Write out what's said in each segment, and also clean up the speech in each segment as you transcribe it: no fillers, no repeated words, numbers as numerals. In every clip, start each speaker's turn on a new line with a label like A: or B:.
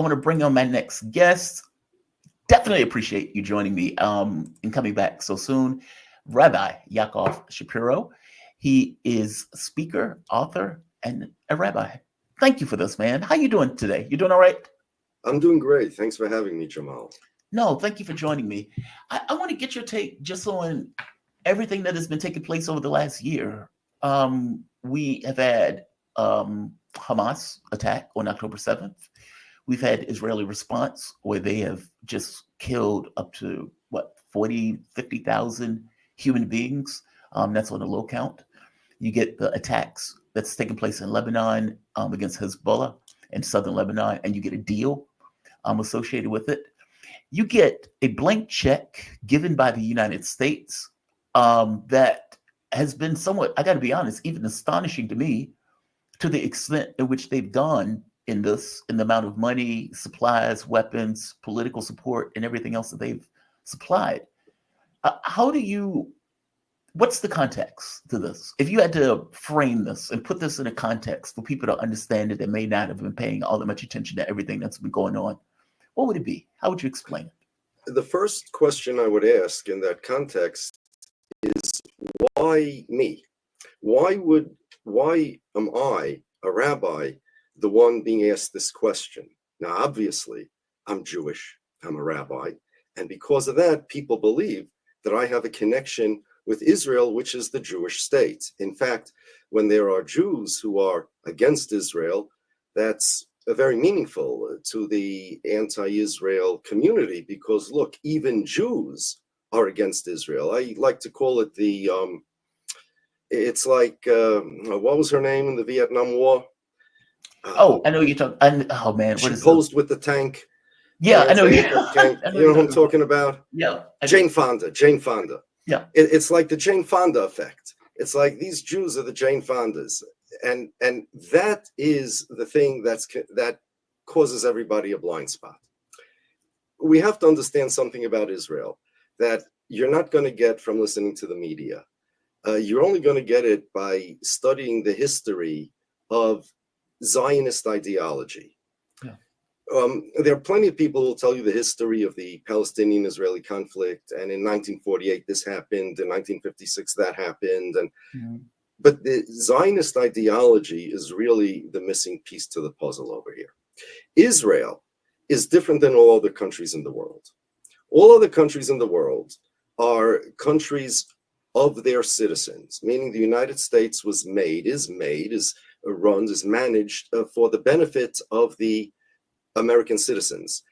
A: I want to bring on my next guest. Definitely appreciate you joining me and coming back so soon. Rabbi Yakov Shapiro. He is a speaker, author, and a rabbi. Thank you for this, man. How you doing today? You doing all right?
B: I'm doing great. Thanks for having me, Jamal.
A: No, thank you for joining me. I want to get your take just on everything that has been taking place over the last year. We have had Hamas attack on October 7th. We've had Israeli response where they have just killed up to 40, 50,000 human beings. That's on a low count. You get the attacks that's taking place in Lebanon against Hezbollah in southern Lebanon, and you get a deal associated with it. You get a blank check given by the United States that has been somewhat, I got to be honest, even astonishing to me, to the extent in which they've gone in the amount of money, supplies, weapons, political support, and everything else that they've supplied. What's the context to this? If you had to frame this and put this in a context for people to understand it that may not have been paying all that much attention to everything that's been going on, what would it be? How would you explain it?
B: The first question I would ask in that context is, why me? Why am I, a rabbi, the one being asked this question? Now, obviously, I'm Jewish, I'm a rabbi, and because of that, people believe that I have a connection with Israel, which is the Jewish state. In fact, when there are Jews who are against Israel, that's very meaningful to the anti-Israel community, because look, even Jews are against Israel. I like to call it it's like, what was her name in the Vietnam War?
A: I know you're talking. Oh man,
B: she posed with the tank.
A: Yeah, I know.
B: You know who I'm talking about?
A: Yeah,
B: Jane Fonda.
A: Yeah,
B: it's like the Jane Fonda effect. It's like these Jews are the Jane Fondas, and that is the thing that causes everybody a blind spot. We have to understand something about Israel that you're not going to get from listening to the media. You're only going to get it by studying the history of Zionist ideology.
A: Yeah.
B: There are plenty of people who will tell you the history of the Palestinian-Israeli conflict, and in 1948 this happened, in 1956 that happened, but the Zionist ideology is really the missing piece to the puzzle over here. Israel is different than all other countries in the world. All other countries in the world are countries of their citizens, meaning the United States is managed for the benefit of the American citizens.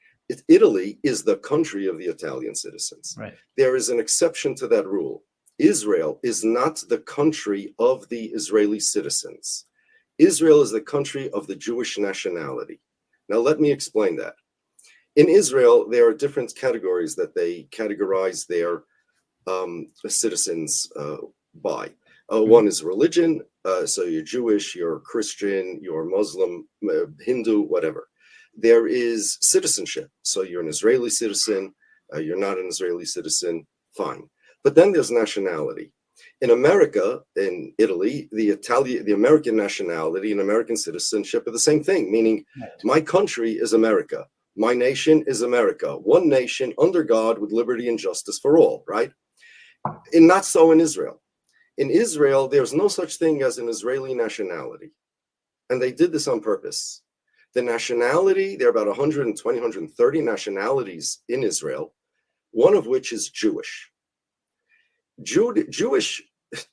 B: Italy is the country of the Italian citizens.
A: Right.
B: There is an exception to that rule. Israel is not the country of the Israeli citizens. Israel is the country of the Jewish nationality. Now, let me explain that. In Israel, there are different categories that they categorize their citizens by. One is religion, so you're Jewish, you're Christian, you're Muslim, Hindu, whatever. There is citizenship, so you're an Israeli citizen, you're not an Israeli citizen, fine. But then there's nationality. In America, in Italy, the American nationality and American citizenship are the same thing, meaning my country is America, my nation is America, one nation under God with liberty and justice for all, right? And not so in Israel. In Israel, there's no such thing as an Israeli nationality. And they did this on purpose. The nationality, there are about 120, 130 nationalities in Israel, one of which is Jewish. Jewish,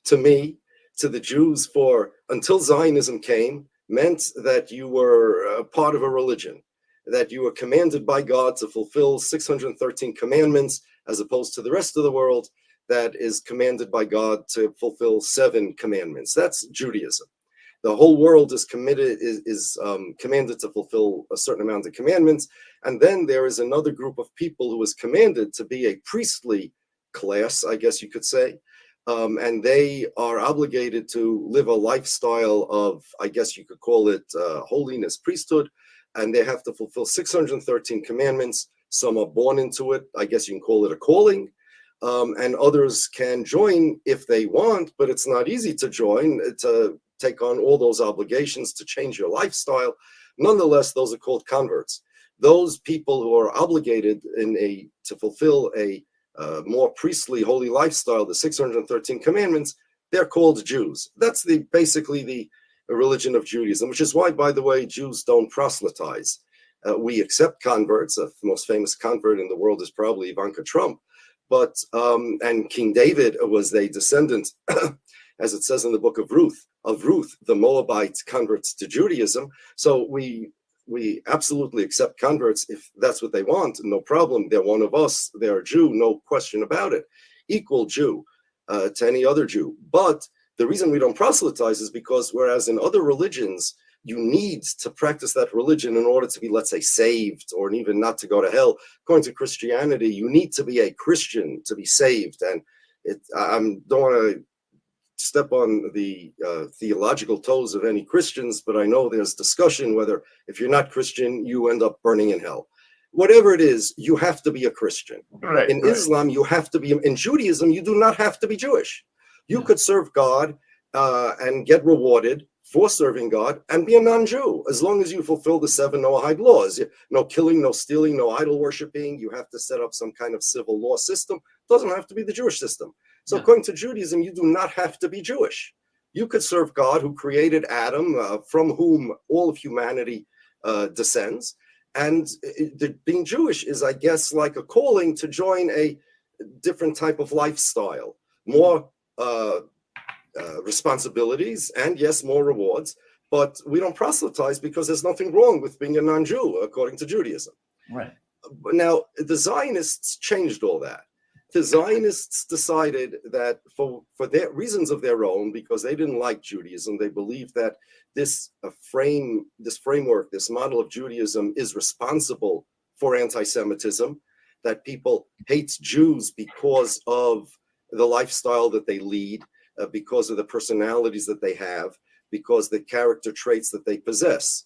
B: to me, to the Jews, until Zionism came, meant that you were part of a religion, that you were commanded by God to fulfill 613 commandments, as opposed to the rest of the world that is commanded by God to fulfill 7 commandments. That's Judaism. The whole world is commanded to fulfill a certain amount of commandments. And then there is another group of people who is commanded to be a priestly class, I guess you could say. And they are obligated to live a lifestyle of, I guess you could call it holiness, priesthood. And they have to fulfill 613 commandments. Some are born into it. I guess you can call it a calling. And others can join if they want, but it's not easy to join, to take on all those obligations, to change your lifestyle. Nonetheless, those are called converts. those people who are obligated to fulfill a more priestly holy lifestyle, the 613 commandments, they're called Jews. That's basically the religion of Judaism, which is why, by the way, Jews don't proselytize. We accept converts. The most famous convert in the world is probably Ivanka Trump. But and King David was a descendant, as it says in the book of Ruth, the Moabite converts to Judaism. So we absolutely accept converts if that's what they want, no problem. They're one of us. They're a Jew, no question about it. Equal Jew to any other Jew. But the reason we don't proselytize is because whereas in other religions, you need to practice that religion in order to be, let's say, saved or even not to go to hell. According to Christianity, you need to be a Christian to be saved. And I don't want to step on the theological toes of any Christians, but I know there's discussion whether if you're not Christian, you end up burning in hell. Whatever it is, you have to be a Christian.
A: Right,
B: in Islam, you have to be. In Judaism, you do not have to be Jewish. You could serve God and get rewarded for serving God and be a non-Jew, as long as you fulfill the 7 Noahide laws. No killing, no stealing, no idol worshiping. You have to set up some kind of civil law system. It doesn't have to be the Jewish system. So according to Judaism, you do not have to be Jewish. You could serve God who created Adam, from whom all of humanity descends. And being Jewish is, I guess, like a calling to join a different type of lifestyle, more responsibilities, and yes, more rewards. But we don't proselytize because there's nothing wrong with being a non-Jew, according to Judaism.
A: Right.
B: But now, the Zionists changed all that. The Zionists decided that for their reasons of their own, because they didn't like Judaism, they believed that this framework, this model of Judaism is responsible for anti-Semitism, that people hate Jews because of the lifestyle that they lead, because of the personalities that they have, because the character traits that they possess.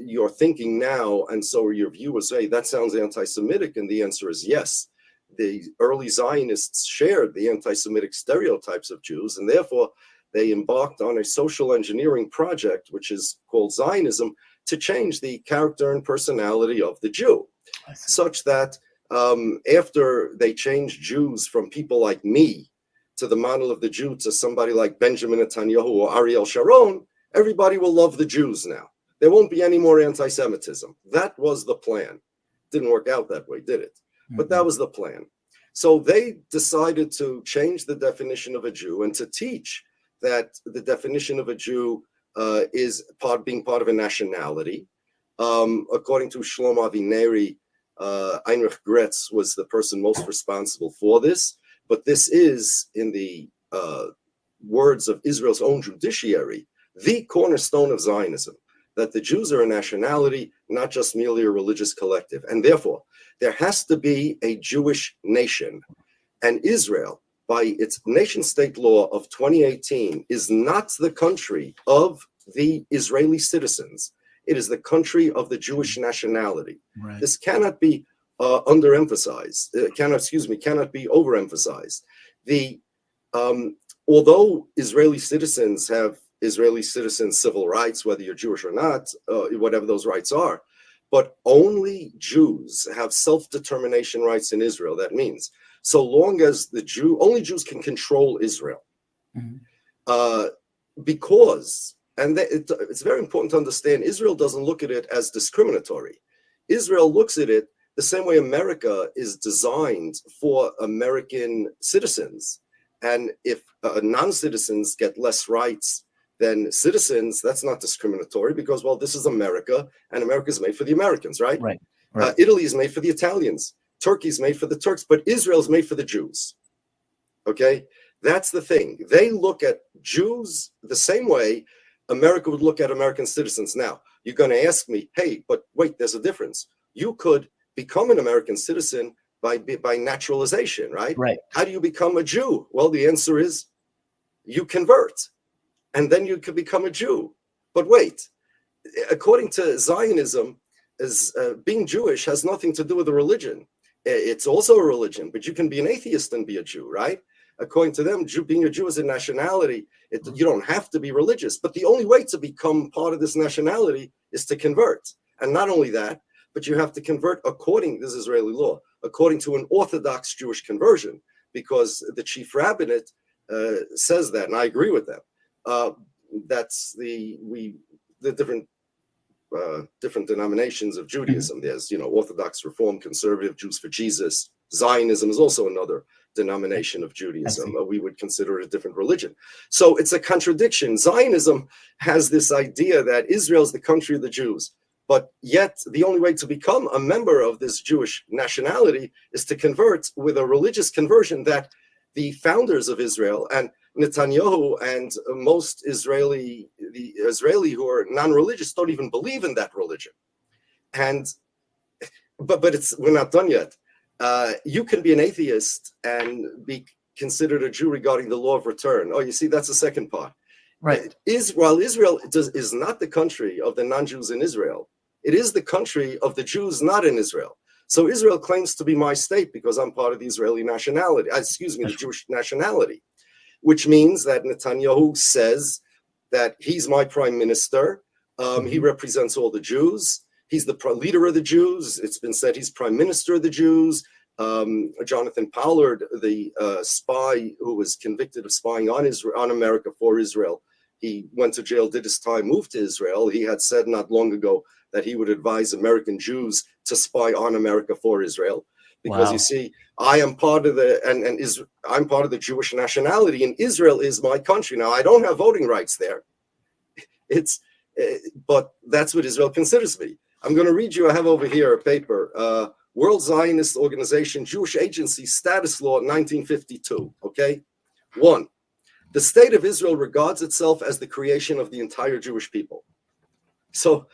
B: You're thinking now, and so are your viewers, say, that sounds anti-Semitic, and the answer is yes. The early Zionists shared the anti-Semitic stereotypes of Jews, and therefore they embarked on a social engineering project, which is called Zionism, to change the character and personality of the Jew, such that after they changed Jews from people like me to the model of the Jew to somebody like Benjamin Netanyahu or Ariel Sharon, everybody will love the Jews now. There won't be any more anti-Semitism. That was the plan. Didn't work out that way, did it? But that was the plan. So they decided to change the definition of a Jew and to teach that the definition of a Jew is being part of a nationality. According to Shlomo Avineri, Heinrich Gretz was the person most responsible for this. But this is, in the words of Israel's own judiciary, the cornerstone of Zionism, that the Jews are a nationality, not just merely a religious collective. And therefore, there has to be a Jewish nation. And Israel, by its nation-state law of 2018, is not the country of the Israeli citizens. It is the country of the Jewish nationality. Right. This cannot be underemphasized. Cannot be overemphasized. Although Israeli citizens have Israeli citizens' civil rights, whether you're Jewish or not, whatever those rights are, but only Jews have self-determination rights in Israel. That means so long as only Jews can control Israel. Because, and it's very important to understand, Israel doesn't look at it as discriminatory. Israel looks at it the same way America is designed for American citizens. And if non-citizens get less rights than citizens, that's not discriminatory because, well, this is America, and America is made for the Americans, right? Right. Italy is made for the Italians. Turkey is made for the Turks, but Israel is made for the Jews. Okay? That's the thing. They look at Jews the same way America would look at American citizens. Now, you're going to ask me, hey, but wait, there's a difference. You could become an American citizen by naturalization, right? Right. How do you become a Jew? Well, the answer is you convert, and then you could become a Jew. But wait, according to Zionism, being Jewish has nothing to do with a religion. It's also a religion, but you can be an atheist and be a Jew, right? According to them, being a Jew is a nationality. You don't have to be religious, but the only way to become part of this nationality is to convert. And not only that, but you have to convert according, this is Israeli law, according to an Orthodox Jewish conversion, because the chief rabbinate says that, and I agree with them. That's the different denominations of Judaism. There's, Orthodox, Reform, Conservative, Jews for Jesus. Zionism is also another denomination of Judaism. We would consider it a different religion. So it's a contradiction. Zionism has this idea that Israel is the country of the Jews, but yet the only way to become a member of this Jewish nationality is to convert with a religious conversion that the founders of Israel and Netanyahu and most Israeli who are non-religious don't even believe in that religion. But we're not done yet. You can be an atheist and be considered a Jew regarding the law of return. Oh, you see, that's the second part.
A: Right.
B: While Israel is not the country of the non-Jews in Israel, it is the country of the Jews not in Israel. So Israel claims to be my state because I'm part of the Israeli nationality, the Jewish nationality, which means that Netanyahu says that he's my prime minister. He represents all the Jews. He's the leader of the Jews. It's been said he's prime minister of the Jews. Jonathan Pollard, the spy who was convicted of spying on America for Israel, he went to jail, did his time, moved to Israel. He had said not long ago that he would advise American Jews to spy on America for Israel, because you see, I am part of I'm part of the Jewish nationality, and Israel is my country. Now I don't have voting rights there. But that's what Israel considers me. I'm going to read you. I have over here a paper, World Zionist Organization, Jewish Agency Status Law, 1952. Okay, 1. The state of Israel regards itself as the creation of the entire Jewish people. So,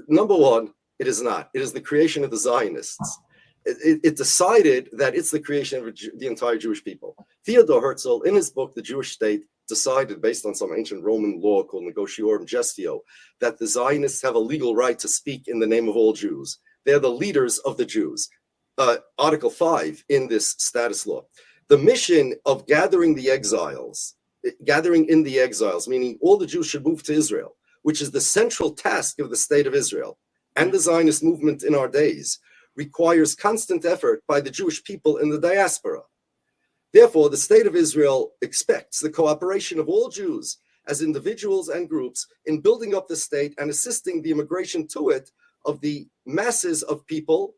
B: number one, it is not. It is the creation of the Zionists. It decided that it's the creation of the entire Jewish people. Theodor Herzl, in his book, The Jewish State, decided, based on some ancient Roman law called Negotiorum Gestio, that the Zionists have a legal right to speak in the name of all Jews. They're the leaders of the Jews. Article 5 in this status law. The mission of gathering in the exiles, meaning all the Jews should move to Israel, which is the central task of the state of Israel and the Zionist movement in our days, requires constant effort by the Jewish people in the diaspora. Therefore, the state of Israel expects the cooperation of all Jews as individuals and groups in building up the state and assisting the immigration to it of the masses of people,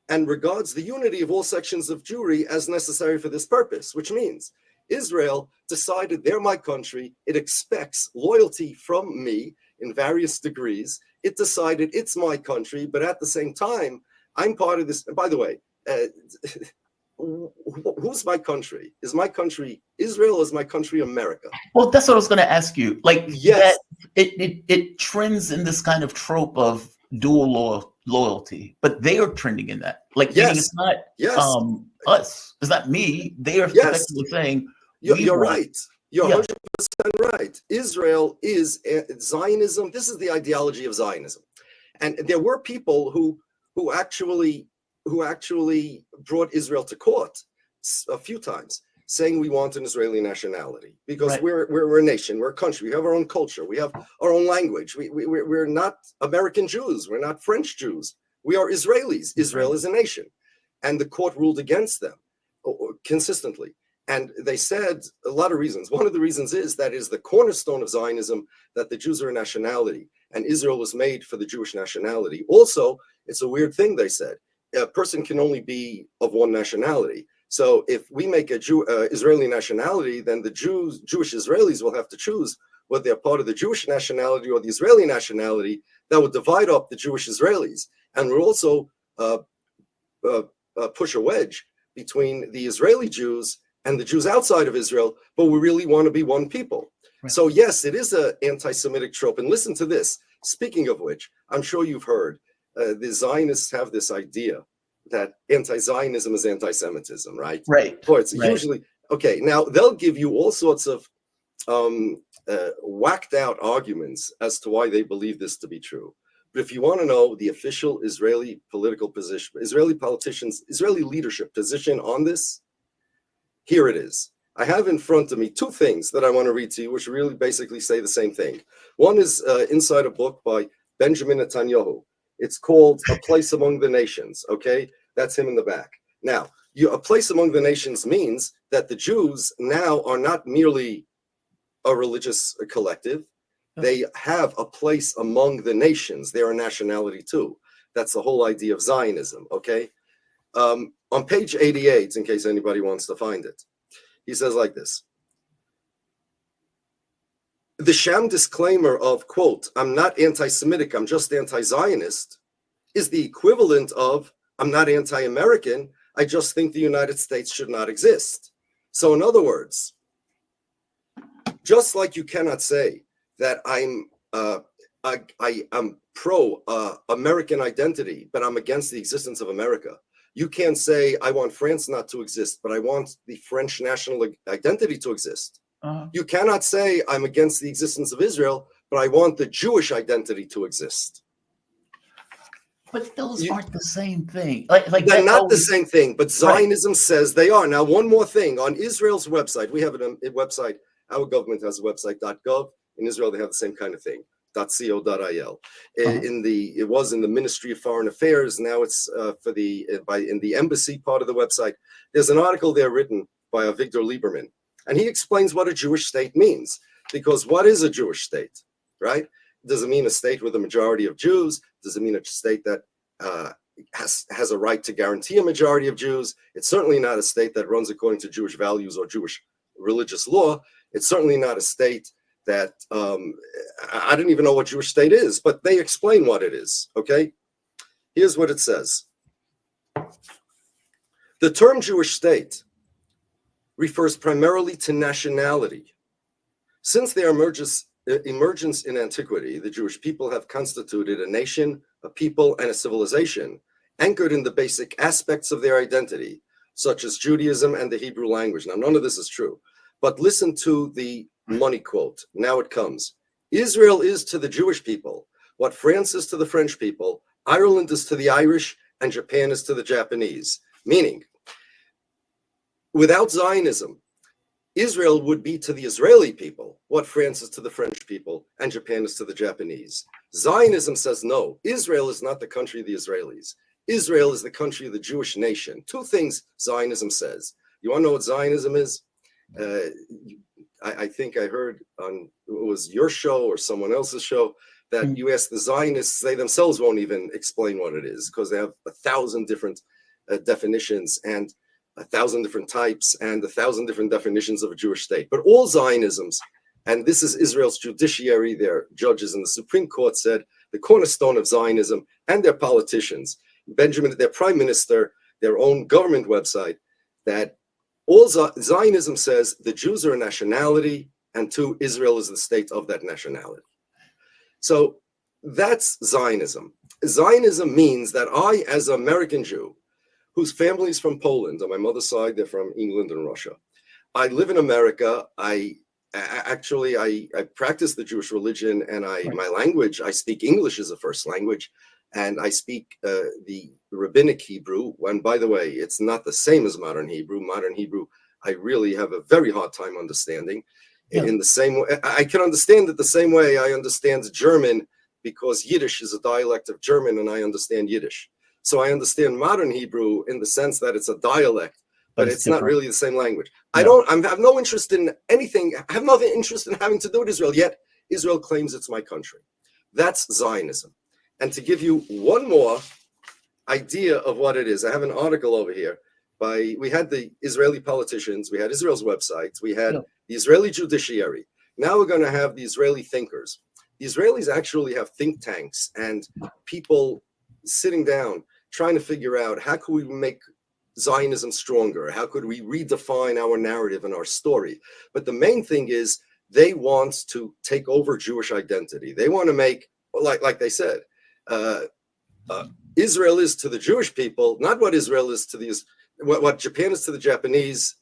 B: and regards the unity of all sections of Jewry as necessary for this purpose, which means Israel decided they're my country. It expects loyalty from me in various degrees. It decided it's my country, but at the same time, I'm part of this. By the way, who's my country? Is my country Israel or is my country America?
A: Well, that's what I was going to ask you. Like,
B: yes,
A: it trends in this kind of trope of dual loyalty, but they are trending in that. Like,
B: yes,
A: it's not us. It's not me. They are effectively saying,
B: you're right. You're 100% right. Israel is Zionism. This is the ideology of Zionism. And there were people who actually brought Israel to court a few times, saying we want an Israeli nationality because we're a nation, we're a country, we have our own culture, we have our own language. We're not American Jews, we're not French Jews, we are Israelis. Israel is a nation, and the court ruled against them consistently. And they said a lot of reasons. One of the reasons is that is the cornerstone of Zionism, that the Jews are a nationality, and Israel was made for the Jewish nationality. Also, it's a weird thing, they said. A person can only be of one nationality. So if we make a Israeli nationality, then the Jewish Israelis will have to choose whether they're part of the Jewish nationality or the Israeli nationality. That would divide up the Jewish Israelis, and would also push a wedge between the Israeli Jews and the Jews outside of Israel, but we really want to be one people. Right. So yes, it is an anti-Semitic trope. And listen to this. Speaking of which, I'm sure you've heard the Zionists have this idea that anti-Zionism is anti-Semitism, right?
A: Right.
B: Or it's usually, okay, now they'll give you all sorts of whacked out arguments as to why they believe this to be true. But if you want to know the official Israeli political position, Israeli politicians, Israeli leadership position on this, here it is. I have in front of me two things that I want to read to you, which really basically say the same thing. One is inside a book by Benjamin Netanyahu. It's called A Place Among the Nations, okay? That's him in the back. Now, A Place Among the Nations means that the Jews now are not merely a religious collective. They have a place among the nations. They're a nationality too. That's the whole idea of Zionism, okay? On page 88, in case anybody wants to find it, he says like this. The sham disclaimer of, quote, I'm not anti-Semitic, I'm just anti-Zionist, is the equivalent of, I'm not anti-American, I just think the United States should not exist. So in other words, just like you cannot say that I'm pro American identity, but I'm against the existence of America. You can't say I want France not to exist, but I want the French national identity to exist. You cannot say I'm against the existence of Israel, but I want the Jewish identity to exist.
A: But those aren't the same thing. Like
B: they're not the same thing, but Zionism says they are. Now, one more thing. On Israel's website, we have a website. Our government has a website, .gov. In Israel, they have the same kind of thing, .co.il. It was in the Ministry of Foreign Affairs. Now it's in the embassy part of the website. There's an article there written by Avigdor Lieberman, and he explains what a Jewish state means. Because what is a Jewish state, right? Does it mean a state with a majority of Jews? Does it mean a state that has a right to guarantee a majority of Jews? It's certainly not a state that runs according to Jewish values or Jewish religious law. It's certainly not a state that, I don't even know what Jewish state is, but they explain what it is, okay? Here's what it says. The term Jewish state refers primarily to nationality. Since their emergence in antiquity, the Jewish people have constituted a nation, a people, and a civilization anchored in the basic aspects of their identity, such as Judaism and the Hebrew language. Now, none of this is true, but listen to the money quote. Now it comes. Israel is to the Jewish people what France is to the French people, Ireland is to the Irish, and Japan is to the Japanese. Meaning, without Zionism, Israel would be to the Israeli people what France is to the French people and Japan is to the Japanese. Zionism says no, Israel is not the country of the Israelis. Israel is the country of the Jewish nation. Two things Zionism says. You want to know what Zionism is? I think I heard on, it was your show or someone else's show, that you ask the Zionists, they themselves won't even explain what it is because they have 1,000 different definitions and 1,000 different types and 1,000 different definitions of a Jewish state. But all Zionisms, and this is Israel's judiciary, their judges in the Supreme Court said, the cornerstone of Zionism and their politicians, their prime minister, their own government website, that all Zionism says the Jews are a nationality, and two, Israel is the state of that nationality. So that's Zionism. Zionism means that I, as an American Jew, whose family is from Poland, on my mother's side, they're from England and Russia. I live in America. I practice the Jewish religion, and my language, I speak English as a first language, and I speak the rabbinic Hebrew. And by the way, it's not the same as modern Hebrew. Modern Hebrew, I really have a very hard time understanding. Yeah. In the same way, I can understand it the same way I understand German, because Yiddish is a dialect of German, and I understand Yiddish. So I understand modern Hebrew in the sense that it's a dialect, but it's not really the same language. No. I have no interest in anything. I have no interest in having to do with Israel, yet Israel claims it's my country. That's Zionism. And to give you one more idea of what it is, I have an article over here we had the Israeli politicians, we had Israel's websites, we had the Israeli judiciary. Now we're going to have the Israeli thinkers. The Israelis actually have think tanks and people sitting down, trying to figure out how could we make Zionism stronger? How could we redefine our narrative and our story? But the main thing is they want to take over Jewish identity. They want to make, like they said, Israel is to the Jewish people, not what Israel is to what Japan is to the Japanese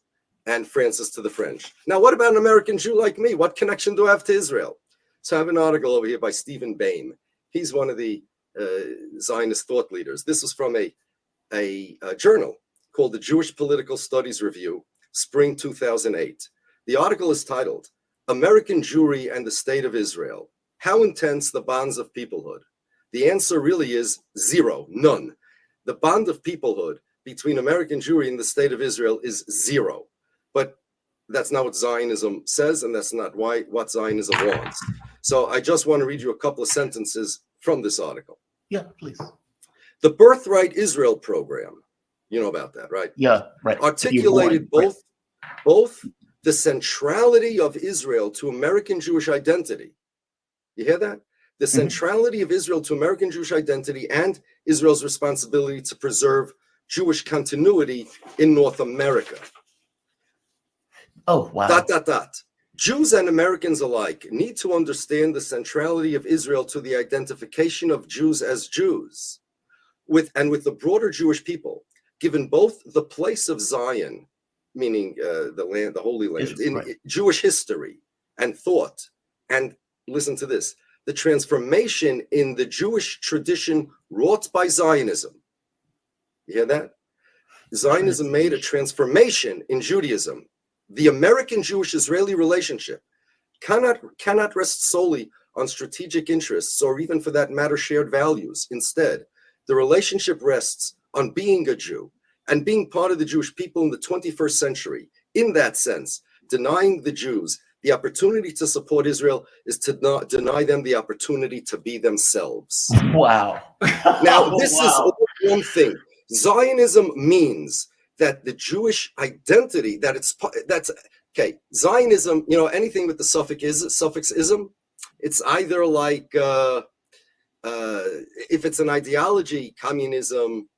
B: and France is to the French. Now, what about an American Jew like me? What connection do I have to Israel? So I have an article over here by Stephen Bain. He's one of the Zionist thought leaders. This is from a journal called the Jewish Political Studies Review, spring 2008. The article is titled, American Jewry and the State of Israel, How Intense the Bonds of Peoplehood. The answer really is zero, none. The bond of peoplehood between American Jewry and the state of Israel is zero. But that's not what Zionism says, and that's not what Zionism wants. So I just want to read you a couple of sentences from this article.
A: Yeah, please.
B: The Birthright Israel program, you know about that, right?
A: Yeah, right.
B: Articulated both the centrality of Israel to American Jewish identity. You hear that? The centrality of Israel to American Jewish identity and Israel's responsibility to preserve Jewish continuity in North America.
A: Oh, wow. ...
B: Jews and Americans alike need to understand the centrality of Israel to the identification of Jews as Jews, with the broader Jewish people, given both the place of Zion, meaning the land, the Holy Land, in Jewish history and thought, and listen to this, the transformation in the Jewish tradition wrought by Zionism. You hear that? Zionism made a transformation in Judaism. The American Jewish-Israeli relationship cannot rest solely on strategic interests or even, for that matter, shared values. Instead, the relationship rests on being a Jew and being part of the Jewish people in the 21st century. In that sense, denying the Jews the opportunity to support Israel is to not deny them the opportunity to be themselves.
A: Wow.
B: Now, this is all one thing. Zionism means that the Jewish identity, that's okay. Zionism, you know, anything with the suffix ism, it's either like if it's an ideology, communism,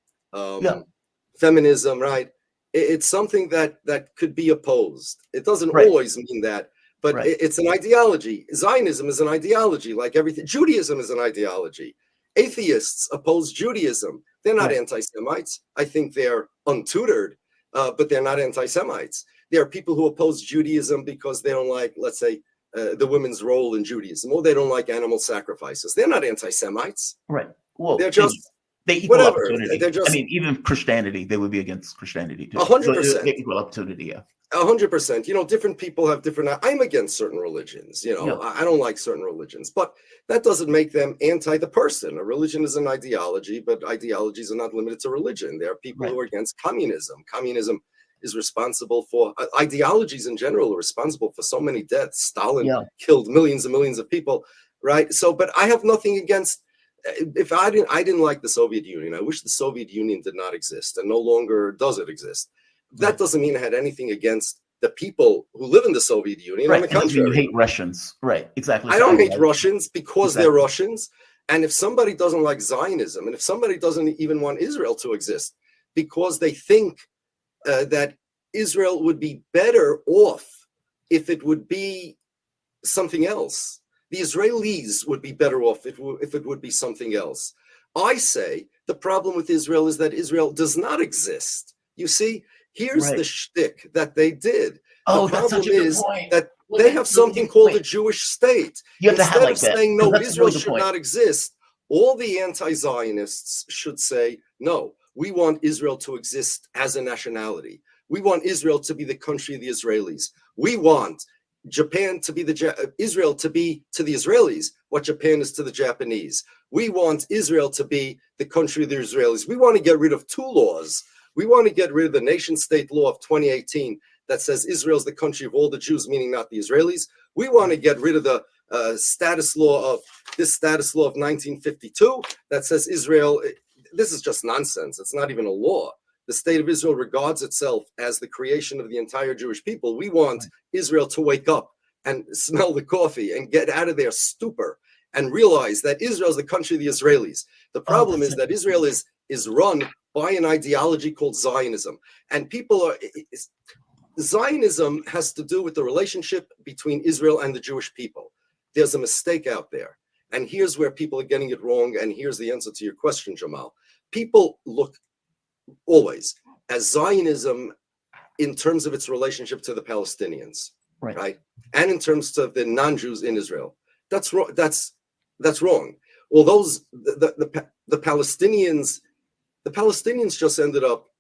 B: feminism, right? It's something that could be opposed. It doesn't always mean that, but it's an ideology. Zionism is an ideology, like everything. Judaism is an ideology. Atheists oppose Judaism. They're not anti-Semites. I think they're untutored, but they're not anti-Semites. There are people who oppose Judaism because they don't like, let's say, the women's role in Judaism, or they don't like animal sacrifices. They're not anti-Semites.
A: Right. Well,
B: they're just
A: they equal
B: whatever.
A: opportunity.
B: They're just,
A: I mean, even Christianity, they would be against Christianity too.
B: 100%.
A: They equal opportunity, yeah.
B: 100%. You know, different people have different. I'm against certain religions. You know, I don't like certain religions, but that doesn't make them anti the person. A religion is an ideology, but ideologies are not limited to religion. There are people who are against communism. Communism is responsible for ideologies in general are responsible for so many deaths. Stalin killed millions and millions of people, right? So, but I have nothing against. If I didn't like the Soviet Union. I wish the Soviet Union did not exist, and no longer does it exist. That doesn't mean I had anything against the people who live in the Soviet Union. On the contrary,
A: you hate Russians, right? Exactly.
B: I don't hate Russians because they're Russians. And if somebody doesn't like Zionism, and if somebody doesn't even want Israel to exist because they think that Israel would be better off if it would be something else, the Israelis would be better off if it would be something else. I say the problem with Israel is that Israel does not exist. You see, here's the shtick that they did.
A: Oh,
B: the
A: that's
B: problem
A: such a good
B: is
A: point.
B: that they have something called a Jewish state.
A: You have to
B: Instead
A: highlight
B: of saying, no, Israel
A: really
B: should not exist, all the anti-Zionists should say, no, we want Israel to exist as a nationality. We want Israel to be the country of the Israelis. We want Japan to be Israel to be to the Israelis what Japan is to the Japanese. We want Israel to be the country of the Israelis. We want to get rid of two laws. We want to get rid of the nation state law of 2018 that says Israel is the country of all the Jews, meaning not the Israelis. We want to get rid of the status law of 1952 that says Israel. This is just nonsense. It's not even a law. The state of Israel regards itself as the creation of the entire Jewish people. We want Israel to wake up and smell the coffee and get out of their stupor and realize that Israel is the country of the Israelis. The problem is that Israel is run by an ideology called Zionism. And Zionism has to do with the relationship between Israel and the Jewish people. There's a mistake out there. And here's where people are getting it wrong. And here's the answer to your question, Jamal. People look always as Zionism in terms of its relationship to the Palestinians, right? And in terms of the non-Jews in Israel. That's wrong. That's wrong. Well, the Palestinians just ended up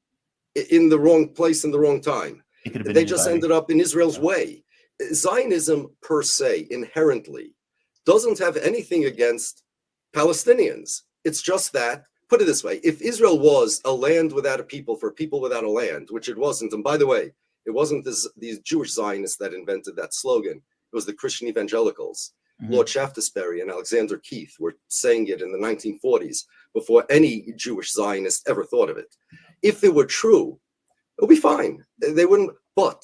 B: in the wrong place in the wrong time. They just ended up in Israel's way. Zionism per se, inherently, doesn't have anything against Palestinians. It's just that, put it this way, if Israel was a land without a people for people without a land, which it wasn't, and by the way, it wasn't these Jewish Zionists that invented that slogan, it was the Christian evangelicals. Lord Shaftesbury and Alexander Keith were saying it in the 1940s before any Jewish Zionist ever thought of it. If it were true, it would be fine. They wouldn't, but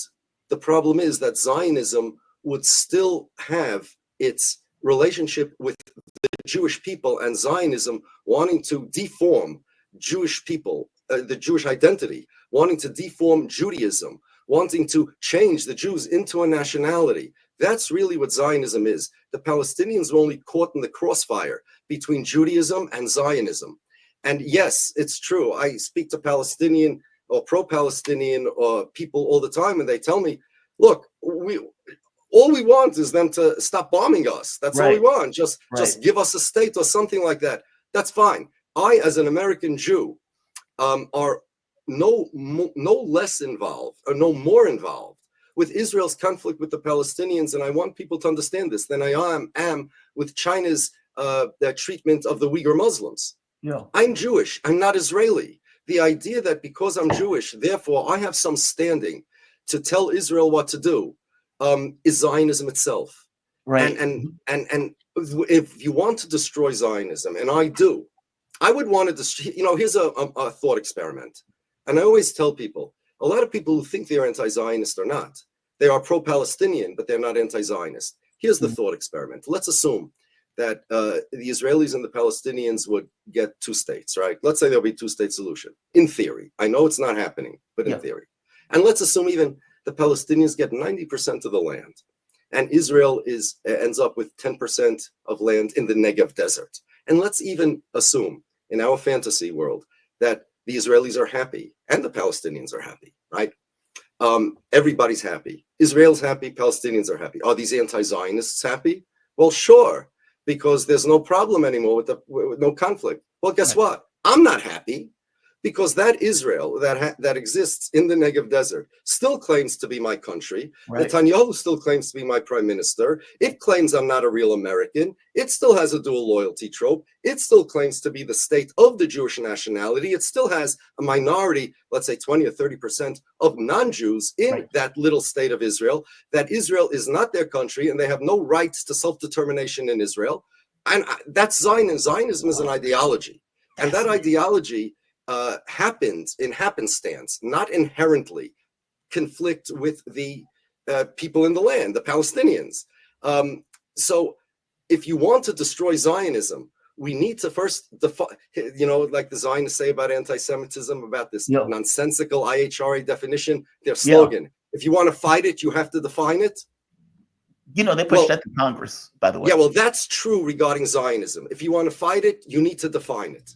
B: the problem is that Zionism would still have its relationship with the Jewish people, and Zionism wanting to deform Jewish people, the Jewish identity, wanting to deform Judaism, wanting to change the Jews into a nationality. That's really what Zionism is. The Palestinians were only caught in the crossfire between Judaism and Zionism. And yes, it's true. I speak to Palestinian or pro-Palestinian people all the time, and they tell me, look, all we want is them to stop bombing us. That's all we want. Just give us a state or something like that. That's fine. I, as an American Jew, are no less involved or no more involved with Israel's conflict with the Palestinians, and I want people to understand this, than I am with China's treatment of the Uyghur Muslims. Yeah. I'm Jewish. I'm not Israeli. The idea that because I'm Jewish, therefore I have some standing to tell Israel what to do is Zionism itself. Right. And if you want to destroy Zionism, and I do, I would want to destroy, here's a thought experiment. And I always tell people, a lot of people who think they're anti-Zionist are not. They are pro-Palestinian, but they're not anti-Zionist. Here's the thought experiment. Let's assume that the Israelis and the Palestinians would get two states, right? Let's say there'll be two-state solution, in theory. I know it's not happening, but in theory. And let's assume even the Palestinians get 90% of the land, and Israel ends up with 10% of land in the Negev desert. And let's even assume, in our fantasy world, that the Israelis are happy and the Palestinians are happy, right? Everybody's happy. Israel's happy, Palestinians are happy. Are these anti-Zionists happy? Well, sure, because there's no problem anymore with no conflict. Well, guess what? I'm not happy, because that Israel that exists in the Negev desert still claims to be my country. Right. Netanyahu still claims to be my prime minister. It claims I'm not a real American. It still has a dual loyalty trope. It still claims to be the state of the Jewish nationality. It still has a minority, let's say 20 or 30% of non-Jews in that little state of Israel, that Israel is not their country and they have no rights to self-determination in Israel. And that's Zionism. Zionism is an ideology. And that ideology happened in happenstance, not inherently conflict with the people in the land, the Palestinians. So if you want to destroy Zionism, we need to first define, like the Zionists say about anti-Semitism, about this nonsensical IHRA definition, their slogan. If you want to fight it, you have to define it.
A: They pushed that to Congress, by the way.
B: Yeah, well, that's true regarding Zionism. If you want to fight it, you need to define it.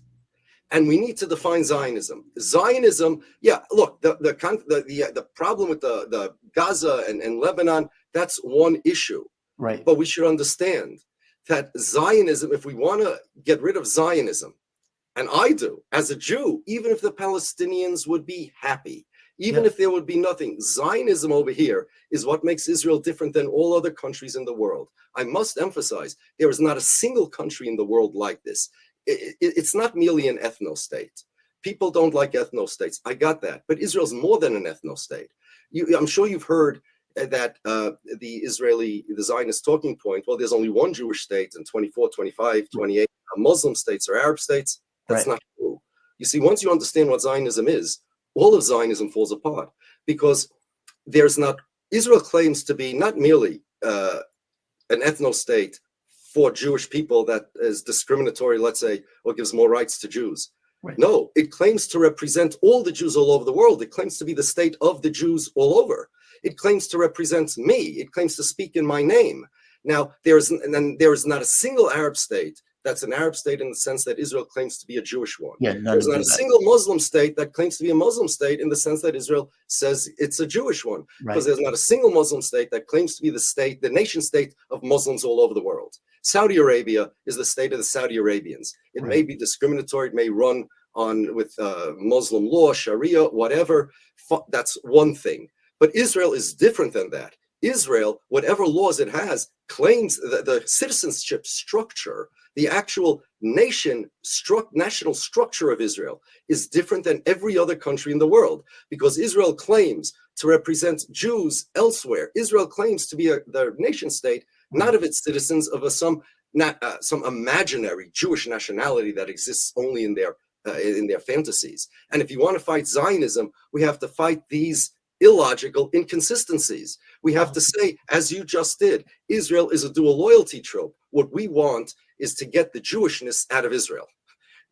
B: And we need to define Zionism. Zionism, look, the problem with the Gaza and Lebanon, that's one issue. Right. But we should understand that Zionism, if we want to get rid of Zionism, and I do, as a Jew, even if the Palestinians would be happy, even if there would be nothing, Zionism over here is what makes Israel different than all other countries in the world. I must emphasize, there is not a single country in the world like this. It's not merely an ethno-state. People don't like ethno-states. I got that. But Israel's more than an ethno-state. I'm sure you've heard that the Zionist talking point, well, there's only one Jewish state and 24, 25, 28 Muslim states or Arab states. That's not true. You see, once you understand what Zionism is, all of Zionism falls apart, because Israel claims to be not merely an ethno-state for Jewish people that is discriminatory, let's say, or gives more rights to Jews. Right. No, it claims to represent all the Jews all over the world. It claims to be the state of the Jews all over. It claims to represent me. It claims to speak in my name. Now, there is not a single Arab state that's an Arab state in the sense that Israel claims to be a Jewish one. Yeah, there's not a single Muslim state that claims to be a Muslim state in the sense that Israel says it's a Jewish one. Because there's not a single Muslim state that claims to be the nation state of Muslims all over the world. Saudi Arabia is the state of the Saudi Arabians. It may be discriminatory. It may run on with Muslim law, Sharia, whatever. That's one thing. But Israel is different than that. Israel, whatever laws it has, claims that the citizenship structure, the actual national structure of Israel is different than every other country in the world, because Israel claims to represent Jews elsewhere. Israel claims to be the nation state, not of its citizens, of some imaginary Jewish nationality that exists only in their fantasies. And if you want to fight Zionism, we have to fight these illogical inconsistencies. We have to say, as you just did, Israel is a dual loyalty trope. What we want is to get the Jewishness out of Israel.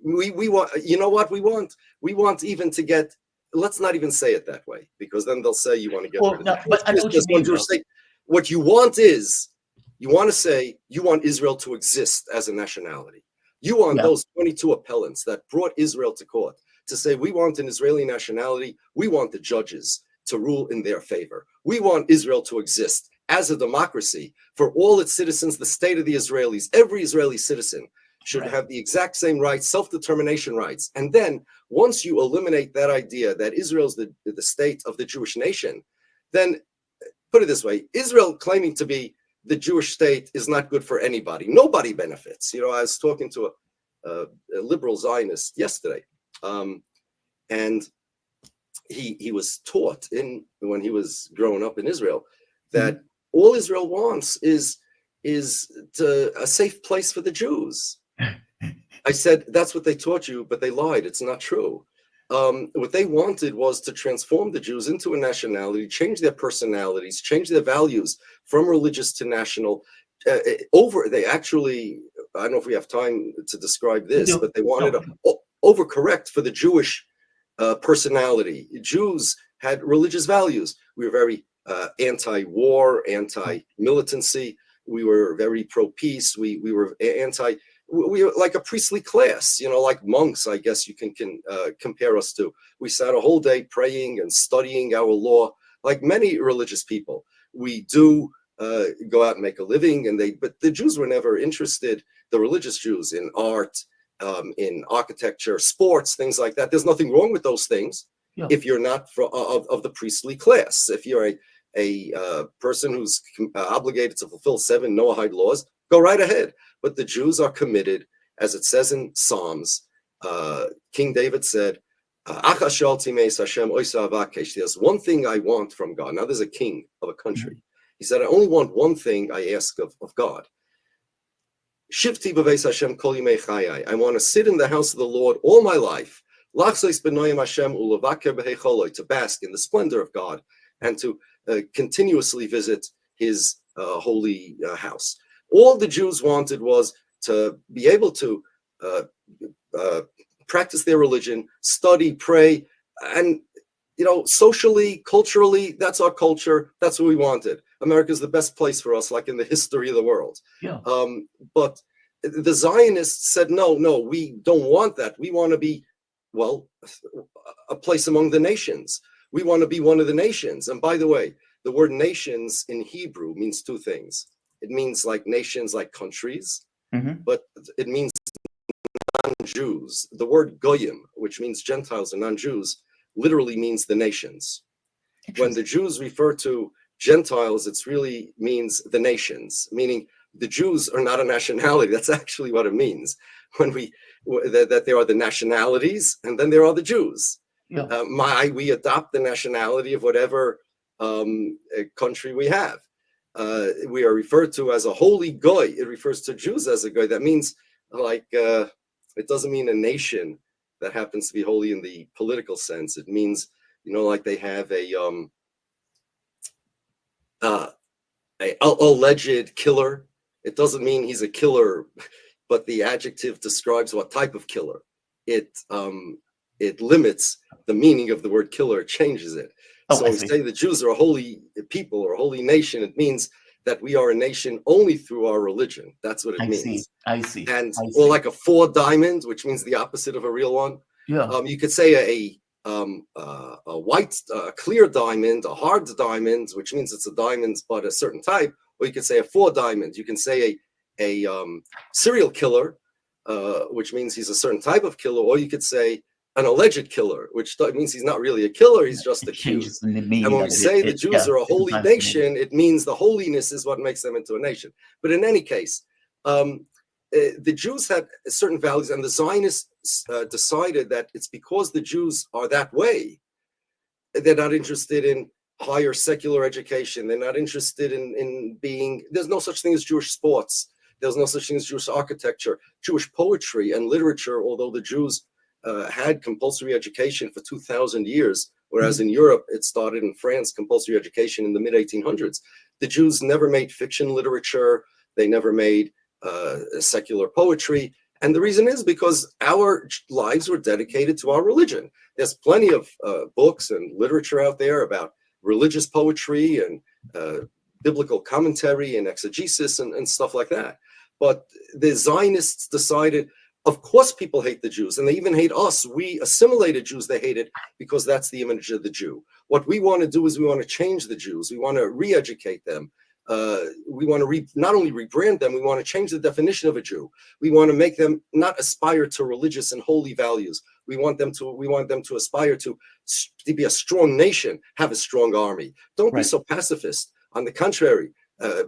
B: We want, you know what we want? We want even to get, let's not even say it that way, because then they'll say you want to get rid of
A: no, but I know what you mean,
B: Jewish state. What you want is, you want to say you want Israel to exist as a nationality. You want those 22 appellants that brought Israel to court to say, we want an Israeli nationality. We want the judges to rule in their favor. We want Israel to exist as a democracy for all its citizens, the state of the Israelis. Every Israeli citizen should have the exact same rights, self-determination rights. And then once you eliminate that idea that Israel's the state of the Jewish nation, then put it this way, Israel claiming to be the Jewish state is not good for anybody. Nobody benefits. You know, I was talking to a liberal Zionist yesterday, and he was taught when he was growing up in Israel that all Israel wants is a safe place for the Jews. I said, that's what they taught you, but they lied. It's not true. What they wanted was to transform the Jews into a nationality, change their personalities, change their values from religious to national. They actually, I don't know if we have time to describe this, but they wanted to overcorrect for the Jewish personality. Jews had religious values. We were very anti-war, anti-militancy. We were very pro-peace. We were we were like a priestly class, you know, like monks, I guess you can compare us to. We sat a whole day praying and studying our law, like many religious people. We do go out and make a living, but the Jews were never interested, the religious Jews, in art, in architecture, sports, things like that. There's nothing wrong with those things if you're not of the priestly class. If you're a person who's obligated to fulfill 7 Noahide laws, go right ahead. But the Jews are committed, as it says in Psalms. King David said, there's one thing I want from God. Now there's a king of a country. He said, I only want one thing I ask of God. I want to sit in the house of the Lord all my life, to bask in the splendor of God and to continuously visit his holy house. All the Jews wanted was to be able to practice their religion, study, pray, and, you know, socially, culturally, that's our culture. That's what we wanted. America's the best place for us, like in the history of the world. But the Zionists said, no, we don't want that. We want to be, well, a place among the nations. We want to be one of the nations. And by the way, the word nations in Hebrew means 2 things. It means like nations, like countries, but it means non-Jews. The word goyim, which means Gentiles and non-Jews, literally means the nations. When the Jews refer to Gentiles, it really means the nations, meaning the Jews are not a nationality. That's actually what it means. That there are the nationalities, and then there are the Jews. We adopt the nationality of whatever country we have. We are referred to as a holy goy. It refers to Jews as a goy. That means, like, it doesn't mean a nation that happens to be holy in the political sense. It means, you know, like they have a alleged killer. It doesn't mean he's a killer, but the adjective describes what type of killer. It limits the meaning of the word killer, changes it. So when we say the Jews are a holy people or a holy nation, it means that we are a nation only through our religion. That's what it means.
A: I see.
B: Or like a 4 diamond, which means the opposite of a real one. You could say a white, clear diamond, a hard diamond, which means it's a diamond, but a certain type. Or you could say a 4 diamond. You can say a serial killer, which means he's a certain type of killer. Or you could say an alleged killer, which means he's not really a killer, he's just
A: It changes
B: accused.
A: the meaning
B: And when we
A: of it.
B: say the Jews are a
A: it
B: holy
A: defines the meaning.
B: nation, it means the holiness is what makes them into a nation. But in any case, the Jews had certain values, and the Zionists decided that it's because the Jews are that way. They're not interested in higher secular education. They're not interested in being, there's no such thing as Jewish sports. There's no such thing as Jewish architecture, Jewish poetry and literature, although the Jews had compulsory education for 2,000 years, whereas in Europe, it started in France, compulsory education in the mid-1800s. The Jews never made fiction literature. They never made secular poetry. And the reason is because our lives were dedicated to our religion. There's plenty of books and literature out there about religious poetry and biblical commentary and exegesis and stuff like that. But the Zionists decided, of course people hate the Jews, and they even hate us. We assimilated Jews, they hated because that's the image of the Jew. What we want to do is we want to change the Jews. We want to re-educate them. We want to not only rebrand them, we want to change the definition of a Jew. We want to make them not aspire to religious and holy values. We want them to aspire to be a strong nation, have a strong army. Don't be so pacifist. On the contrary,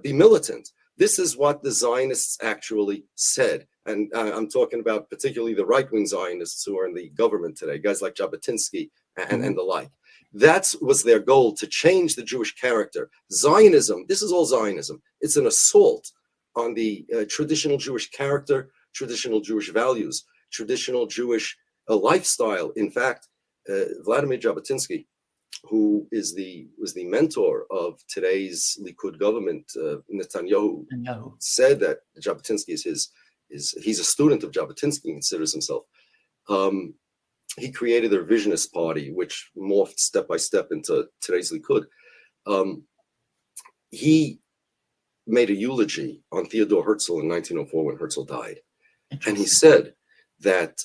B: be militant. This is what the Zionists actually said. And I'm talking about particularly the right-wing Zionists who are in the government today, guys like Jabotinsky and the like. That was their goal, to change the Jewish character. Zionism, this is all Zionism. It's an assault on the traditional Jewish character, traditional Jewish values, traditional Jewish lifestyle. In fact, Vladimir Jabotinsky, who was the mentor of today's Likud government, Netanyahu, said that Jabotinsky he's a student of Jabotinsky, considers himself. He created a revisionist party, which morphed step by step into today's Likud. He made a eulogy on Theodor Herzl in 1904 when Herzl died. And he said that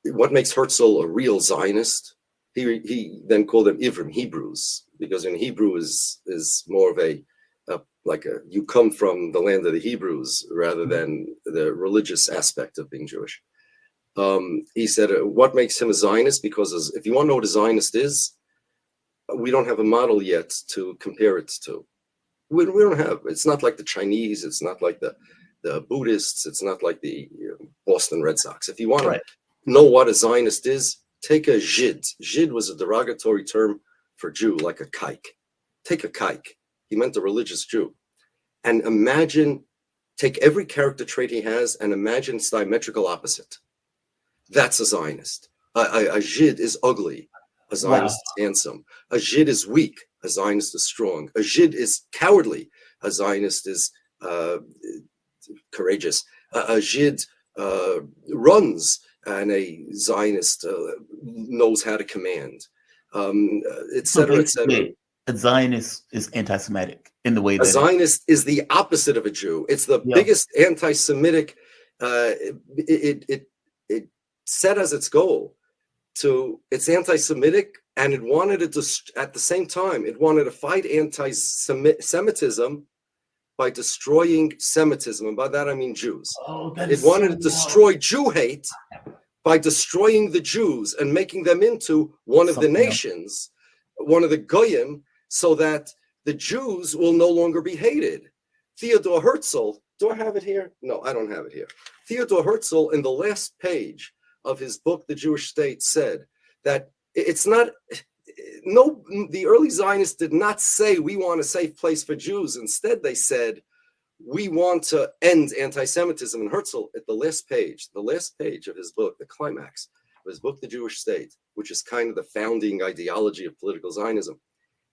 B: what makes Herzl a real Zionist, he then called them Ivrim, Hebrews, because in Hebrew is more of you come from the land of the Hebrews rather than the religious aspect of being Jewish. He said, what makes him a Zionist? Because if you want to know what a Zionist is, we don't have a model yet to compare it to. We don't have. It's not like the Chinese. It's not like the Buddhists. It's not like the Boston Red Sox. If you want to know what a Zionist is, take a Zhid. Zhid was a derogatory term for Jew, like a kike. Take a kike. He meant a religious Jew. And take every character trait he has and imagine its diametrical opposite. That's a Zionist. A Zhid is ugly. A Zionist is handsome. A Zhid is weak. A Zionist is strong. A Zhid is cowardly. A Zionist is courageous. A Zhid runs, and a Zionist knows how to command, etc., etc.
A: A Zionist is anti-Semitic in the way that
B: a Zionist is the opposite of a Jew. It's the biggest anti-Semitic. It set as its goal it's anti-Semitic, and it wanted to, at the same time, it wanted to fight anti-Semitism by destroying Semitism, and by that I mean Jews. It wanted to destroy Jew hate by destroying the Jews and making them into one of the nations, one of the Goyim, so that the Jews will no longer be hated. Theodor Herzl, do I have it here? No, I don't have it here. Theodor Herzl, in the last page of his book, The Jewish State, said that the early Zionists did not say we want a safe place for Jews. Instead, they said, we want to end anti-Semitism. And Herzl, at the last page of his book, the climax of his book, The Jewish State, which is kind of the founding ideology of political Zionism,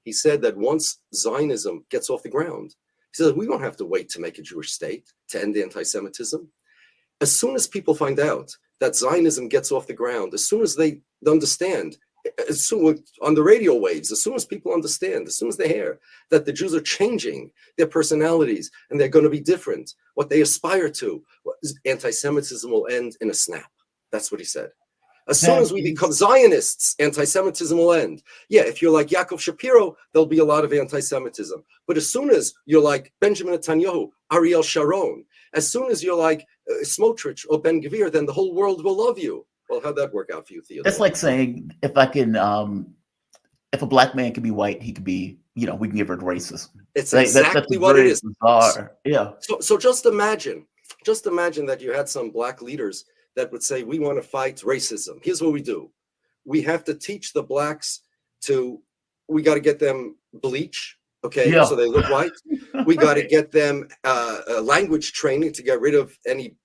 B: he said that once Zionism gets off the ground, he said, we don't have to wait to make a Jewish state to end anti-Semitism. As soon as people find out that Zionism gets off the ground, as soon as they understand, on the radio waves, as soon as people understand, as soon as they hear that the Jews are changing their personalities and they're going to be different, what they aspire to, anti-Semitism will end in a snap. That's what he said. As soon as we become Zionists, anti-Semitism will end. Yeah, if you're like Yakov Shapiro, there'll be a lot of anti-Semitism. But as soon as you're like Benjamin Netanyahu, Ariel Sharon, as soon as you're like Smotrich or Ben Gvir, then the whole world will love you. Well, how'd that work out for you, Theodore?
A: That's like saying if I can, if a black man can be white, he could be, you know, we can get rid of racism.
B: It's
A: Like,
B: exactly what it is.
A: Bizarre. Yeah.
B: So just imagine that you had some black leaders that would say, we want to fight racism. Here's what we do. We have to teach the blacks we got to get them bleach, okay,
A: Yeah.
B: so they look white. We got to get them language training to get rid of any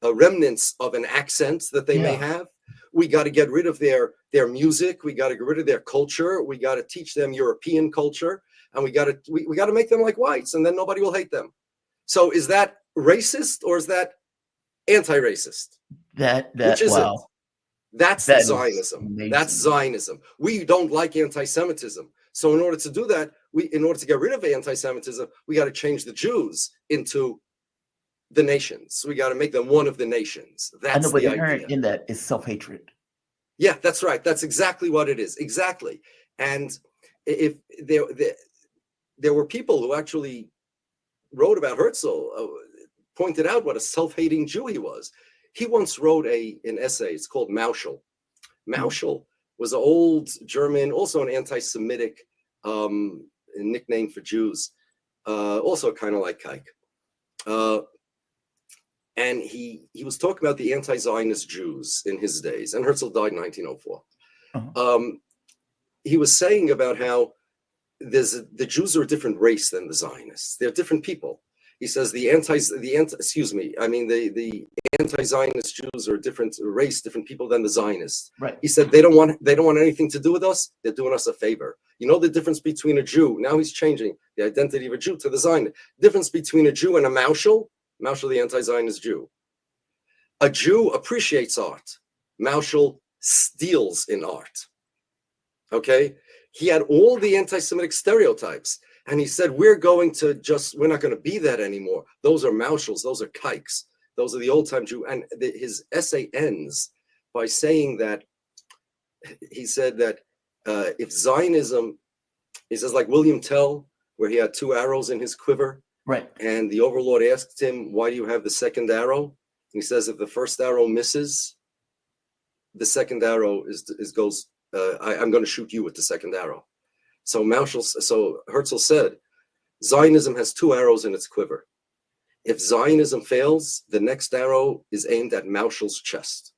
B: remnants of an accent that they may have. We got to get rid of their music. We got to get rid of their culture. We got to teach them European culture, and we got to make them like whites, and then nobody will hate them. So is that racist or is that anti-racist?
A: Which is it?
B: That's Zionism. That's Zionism. We don't like anti-Semitism. So in order to do that, in order to get rid of anti-Semitism, we got to change the Jews into the nations. We got to make them one of the nations. That's the
A: inherent in that is self-hatred.
B: Yeah, that's right. That's exactly what it is. Exactly. And if there were people who actually wrote about Herzl, pointed out what a self-hating Jew he was. He once wrote an essay. It's called Mauschel. Mauschel was an old German, also an anti-Semitic nickname for Jews, also kind of like Kike. And he was talking about the anti-Zionist Jews in his days, and Herzl died in 1904. He was saying about how the Jews are a different race than the Zionists. They're different people. He says the anti-Zionist Jews are a different race, different people than the Zionists.
A: Right.
B: He said they don't want anything to do with us. They're doing us a favor. You know the difference between a Jew. Now he's changing the identity of a Jew to the Zionist. Difference between a Jew and a Mauschel, the anti-Zionist Jew. A Jew appreciates art. Mauschel steals in art. Okay? He had all the anti-Semitic stereotypes. And he said, we're not going to be that anymore. Those are Mauschels, those are kikes. Those are the old-time Jew. And his essay ends by saying that, he said that if Zionism, he says like William Tell, where he had 2 arrows in his quiver.
A: Right.
B: And the overlord asked him, why do you have the second arrow? And he says, if the first arrow misses, the second arrow goes, I'm going to shoot you with the second arrow. So Herzl said, Zionism has 2 arrows in its quiver. If Zionism fails, the next arrow is aimed at Mauschel's chest.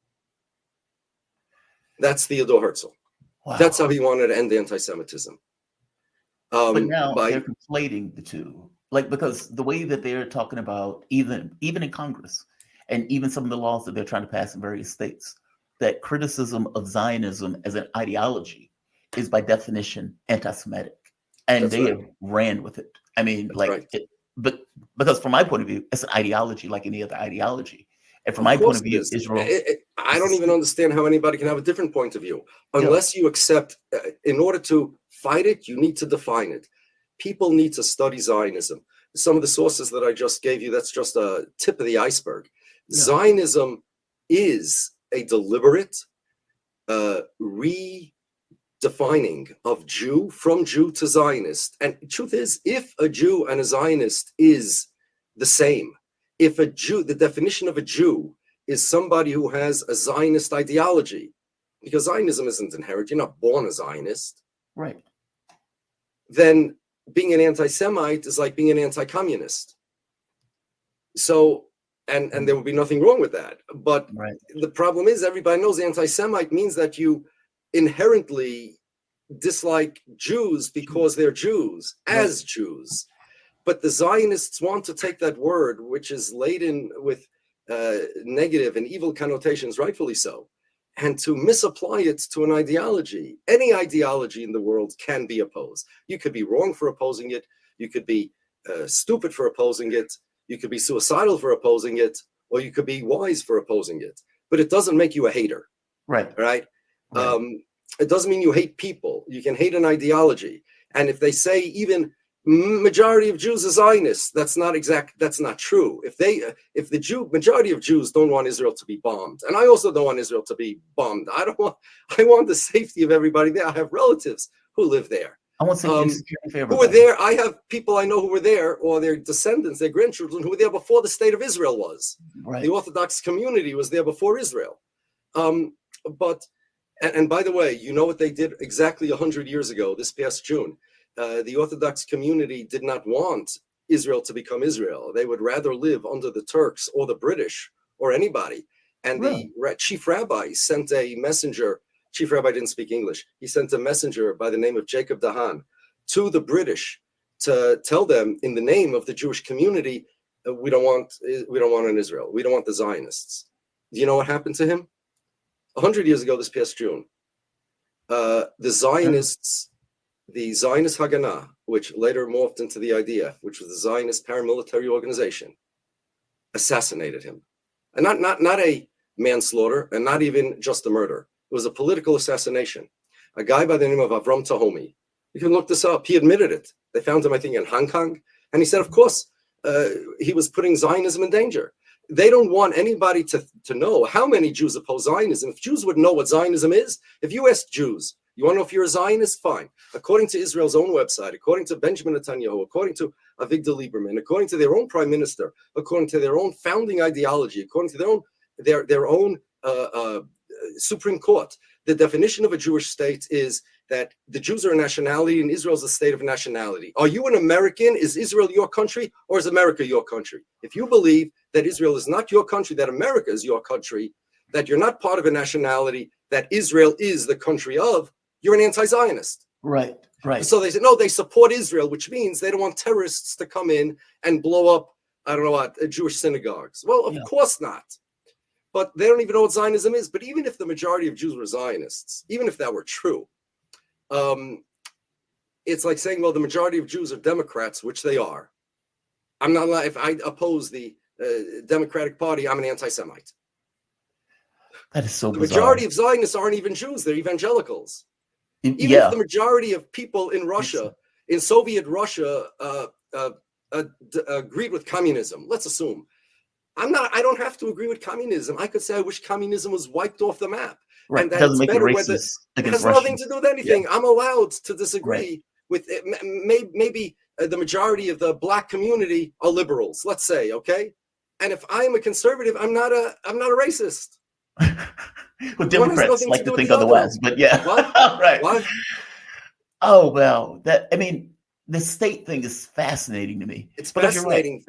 B: That's Theodor Herzl. Wow. That's how he wanted to end anti-Semitism.
A: But now they're conflating the two, like, because the way that they're talking about, even in Congress, and even some of the laws that they're trying to pass in various states, that criticism of Zionism as an ideology is by definition anti-Semitic, and they have ran with it. I mean, but because from my point of view, it's an ideology like any other ideology. And from my point of view, Israel.
B: I don't even understand how anybody can have a different point of view unless you accept. In order to fight it, you need to define it. People need to study Zionism. Some of the sources that I just gave you, that's just a tip of the iceberg. Yeah. Zionism is a deliberate redefining of Jew from Jew to Zionist. And the truth is, if a Jew and a Zionist is the same, if a Jew, the definition of a Jew is somebody who has a Zionist ideology, because Zionism isn't inherent, you're not born a Zionist.
A: Right.
B: Then being an anti-Semite is like being an anti-communist. So, and there would be nothing wrong with that. But the problem is, everybody knows anti-Semite means that you inherently dislike Jews because they're Jews, as Jews. But the Zionists want to take that word, which is laden with negative and evil connotations, rightfully so, and to misapply it to an ideology. Any ideology in the world can be opposed. You could be wrong for opposing it. You could be stupid for opposing it. You could be suicidal for opposing it, or you could be wise for opposing it. But it doesn't make you a hater. Right. It doesn't mean you hate people. You can hate an ideology. And if they say even majority of Jews are Zionists, that's not true. If the majority of Jews don't want Israel to be bombed, and I also don't want Israel to be bombed. I want the safety of everybody there. I have relatives who live there.
A: I won't say insecure in favor
B: who
A: of
B: were
A: that.
B: there. I have people I know who were there, or their descendants, their grandchildren, who were there before the state of Israel was.
A: Right.
B: The Orthodox community was there before Israel. And by the way, you know what they did exactly 100 years ago, this past June? The Orthodox community did not want Israel to become Israel. They would rather live under the Turks or the British or anybody. And
A: Really?
B: the chief rabbi sent a messenger. Chief rabbi didn't speak English. He sent a messenger by the name of Jacob Dahan to the British to tell them, in the name of the Jewish community, we don't want an Israel. We don't want the Zionists. Do you know what happened to him? 100 years ago, this past June, the Zionists, the Zionist Haganah, which later morphed into the IDF, which was the Zionist paramilitary organization, assassinated him. And not a manslaughter, and not even just a murder. It was a political assassination. A guy by the name of Avram Tahomi. You can look this up. He admitted it. They found him, I think, in Hong Kong. And he said, of course, he was putting Zionism in danger. They don't want anybody to know how many Jews oppose Zionism. If Jews would know what Zionism is, if you ask Jews, you want to know if you're a Zionist? Fine. According to Israel's own website, according to Benjamin Netanyahu, according to Avigdor Lieberman, according to their own prime minister, according to their own founding ideology, according to their own Supreme Court, the definition of a Jewish state is that the Jews are a nationality and Israel is a state of nationality. Are you an American? Is Israel your country, or is America your country? If you believe that Israel is not your country, that America is your country, that you're not part of a nationality, that Israel is the country of, you're an anti-Zionist.
A: Right.
B: So they said, no, they support Israel, which means they don't want terrorists to come in and blow up, I don't know what, Jewish synagogues. Well, of course not. But they don't even know what Zionism is. But even if the majority of Jews were Zionists, even if that were true, it's like saying, well, the majority of Jews are Democrats, which they are. I'm not, if I oppose the Democratic Party, I'm an anti-Semite.
A: That is so
B: The
A: bizarre.
B: majority of Zionists aren't even Jews, they're evangelicals. Even if the majority of people in Russia, in Soviet Russia, agreed with communism, let's assume. I don't have to agree with communism. I could say I wish communism was wiped off the map.
A: Right.
B: And that
A: doesn't
B: it's
A: make
B: better
A: it
B: whether
A: racist
B: it
A: against
B: has nothing to do with anything.
A: Yeah.
B: I'm allowed to disagree
A: Right.
B: with it. Maybe the majority of the Black community are liberals, let's say, okay? And if I'm a conservative, I'm not a racist.
A: Well, Democrats like to think otherwise, but yeah.
B: What?
A: Right.
B: What?
A: Oh, well, the state thing is fascinating to me.
B: It's
A: because
B: fascinating.